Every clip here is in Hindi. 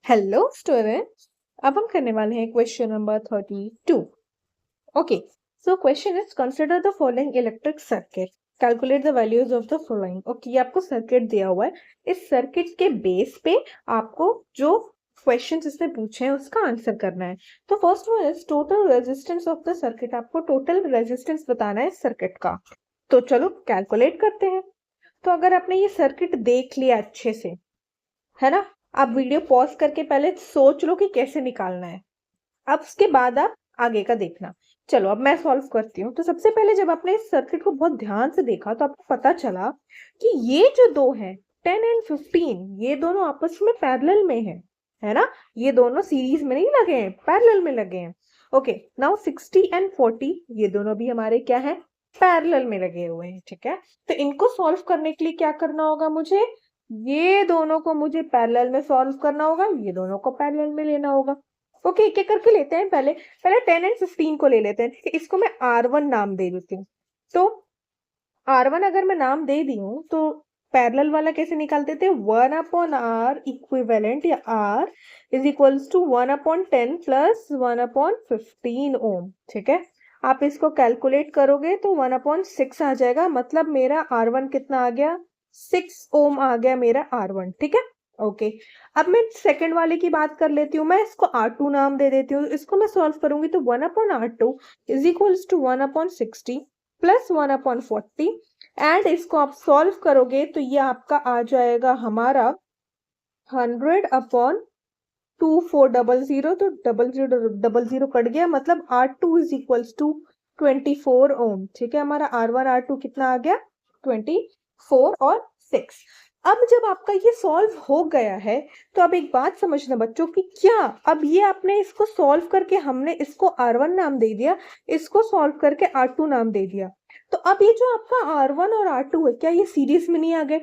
हेलो स्टूडेंट्स, अब हम करने वाले हैं question number 32। Okay, so question is consider the following electric circuit, calculate the values of the following. Okay, आपको सर्किट दिया हुआ है, इस सर्किट के बेस पे आपको जो क्वेश्चन इसमें पूछे हैं उसका आंसर करना है। तो first one is total resistance of the circuit, आपको टोटल रेजिस्टेंस बताना है सर्किट का। तो चलो कैलकुलेट करते हैं। तो अगर आपने ये सर्किट देख लिया अच्छे से, है ना, आप वीडियो पॉज करके पहले सोच लो कि कैसे निकालना है, अब उसके बाद आप आगे का देखना। चलो अब मैं सॉल्व करती हूँ। तो सबसे पहले जब आपने इस सर्किट को बहुत ध्यान से देखा तो आपको पता चला कि ये जो दो हैं 10 एंड 15, ये दोनों आपस में पैरेलल में है ना, ये दोनों सीरीज में नहीं लगे हैं, पैरेलल में लगे हैं। ओके, नाउ 60 एंड 40 ये दोनों भी हमारे क्या है, पैरेलल में लगे हुए हैं। ठीक है, तो इनको सॉल्व करने के लिए क्या करना होगा मुझे, ये दोनों को मुझे पैरेलल में सॉल्व करना होगा, ये दोनों को पैरेलल में लेना होगा। ओके, एक एक करके लेते हैं। पहले पहले 10 एंड 15 को ले लेते हैं। ठीक है, इसको मैं R1 नाम दे देती हूँ। तो R1 अगर मैं नाम दे दी हूँ तो पैरेलल वाला कैसे निकाल देते हैं, 1/R इक्विवेलेंट या R is equals to 1/10 plus 1/15 ohm. ठीक है, आप इसको कैलकुलेट करोगे तो 1/6 आ जाएगा, मतलब मेरा R1 कितना आ गया, 6 ओम आ गया मेरा R1। ठीक है, ओके। अब मैं सेकंड वाले की बात कर लेती हूँ, मैं इसको R2 नाम दे देती हूँ। इसको मैं सॉल्व करूंगी तो 1/R2 is equals to 1/60 plus 1/40 and इसको आप सॉल्व करोगे तो ये आपका आ जाएगा हमारा 100/2400। तो डबल जीरो कट गया, मतलब R2 इज इक्वल्स टू 24 ओम। ठीक है, हमारा R1 R2 कितना आ गया, 24 और 6। अब जब आपका ये सॉल्व हो गया है तो अब एक बात समझना बच्चों की, क्या अब ये आपने इसको सॉल्व करके हमने इसको R1 नाम दे दिया, इसको सॉल्व करके R2 नाम दे दिया, तो अब ये जो आपका R1 और R2 है, क्या ये सीरीज में नहीं आ गए,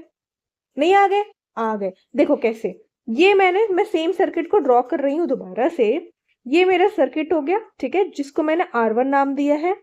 नहीं आ गए, आ गए। देखो कैसे, ये मैं सेम सर्किट को ड्रॉ कर रही हूँ दोबारा से। ये मेरा सर्किट हो गया, ठीक है, जिसको मैंने R1 नाम दिया है।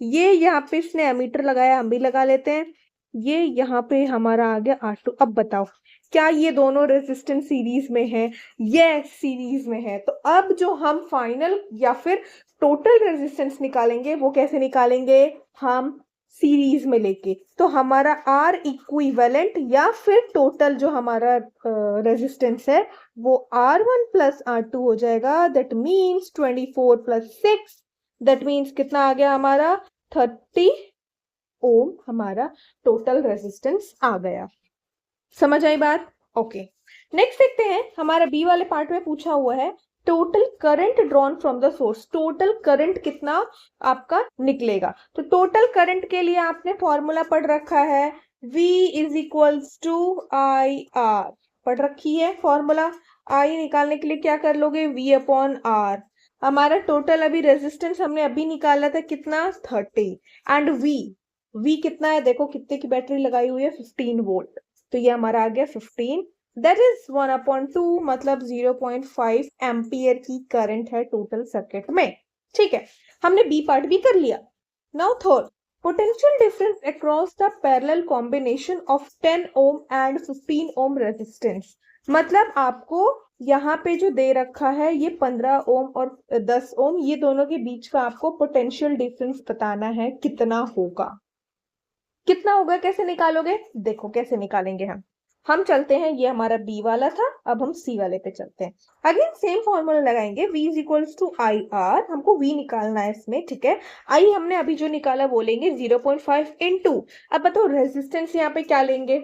ये यहाँ पे इसने एमीटर लगाया, हम भी लगा लेते हैं। ये यहाँ पे हमारा आ गया R2। अब बताओ क्या ये दोनों रेजिस्टेंस सीरीज में है, यस सीरीज में है। तो अब जो हम फाइनल या फिर टोटल रेजिस्टेंस निकालेंगे वो कैसे निकालेंगे, हम सीरीज में लेके। तो हमारा R इक्विवेलेंट या फिर टोटल जो हमारा रेजिस्टेंस है वो R1 प्लस R2 हो जाएगा। That means 24 plus 6, that means कितना आ गया हमारा, 30 ओम हमारा टोटल रेजिस्टेंस आ गया। समझ आई बात? ओके, नेक्स्ट देखते हैं। हमारा बी वाले पार्ट में पूछा हुआ है total current drawn from the source, total current कितना आपका निकलेगा। तो टोटल करंट के लिए आपने फॉर्मूला पढ़ रखा है, V is equals to IR, पढ़ रखी है फॉर्मूला। I निकालने के लिए क्या कर लोगे, V/R। हमारा टोटल अभी रेजिस्टेंस हमने अभी निकाला था कितना, 30, एंड V कितना है, देखो कितने की बैटरी लगाई हुई है, 15 वोल्ट। तो ये हमारा आ गया 15, दैट इज 1/2, मतलब 0.5 एम्पियर की करंट है टोटल सर्किट में। ठीक है, हमने बी पार्ट भी कर लिया। Now third, potential difference across the parallel combination of 10 ohm and 15 ohm resistance. मतलब आपको यहाँ पे जो दे रखा है ये 15 ओम और 10 ओम, ये दोनों के बीच का आपको पोटेंशियल डिफरेंस बताना है कितना होगा। कितना होगा कैसे निकालोगे, देखो कैसे निकालेंगे हम चलते हैं, ये हमारा बी वाला था, अब हम सी वाले पे चलते हैं। अगेन सेम फॉर्मूला लगाएंगे, V is equals to IR, हमको V निकालना है इसमें। ठीक है, I हमने अभी जो निकाला वो लेंगे 0.5 इंटू, अब बताओ रेजिस्टेंस यहाँ पे क्या लेंगे।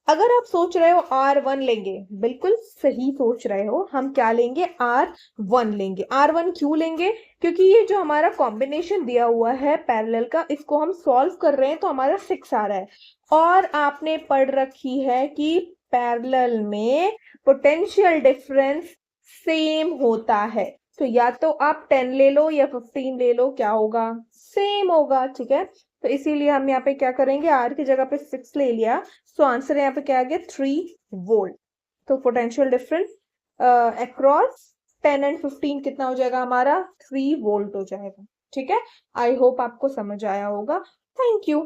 अगर आप सोच रहे हो R1 लेंगे, बिल्कुल सही सोच रहे हो, हम क्या लेंगे, R1 लेंगे। R1 क्यों लेंगे, क्योंकि ये जो हमारा कॉम्बिनेशन दिया हुआ है पैरेलल का, इसको हम सॉल्व कर रहे हैं तो हमारा 6 आ रहा है। और आपने पढ़ रखी है कि पैरेलल में पोटेंशियल डिफरेंस सेम होता है, तो या तो आप 10 ले लो या 15 ले लो, क्या होगा, सेम होगा। ठीक है, तो इसीलिए हम यहाँ पे क्या करेंगे, R की जगह पे 6 ले लिया, सो आंसर यहाँ पे क्या आ गया, 3 वोल्ट। तो पोटेंशियल डिफरेंस अक्रॉस 10 एंड 15 कितना हो जाएगा हमारा, 3 वोल्ट हो जाएगा। ठीक है, आई होप आपको समझ आया होगा। Thank you.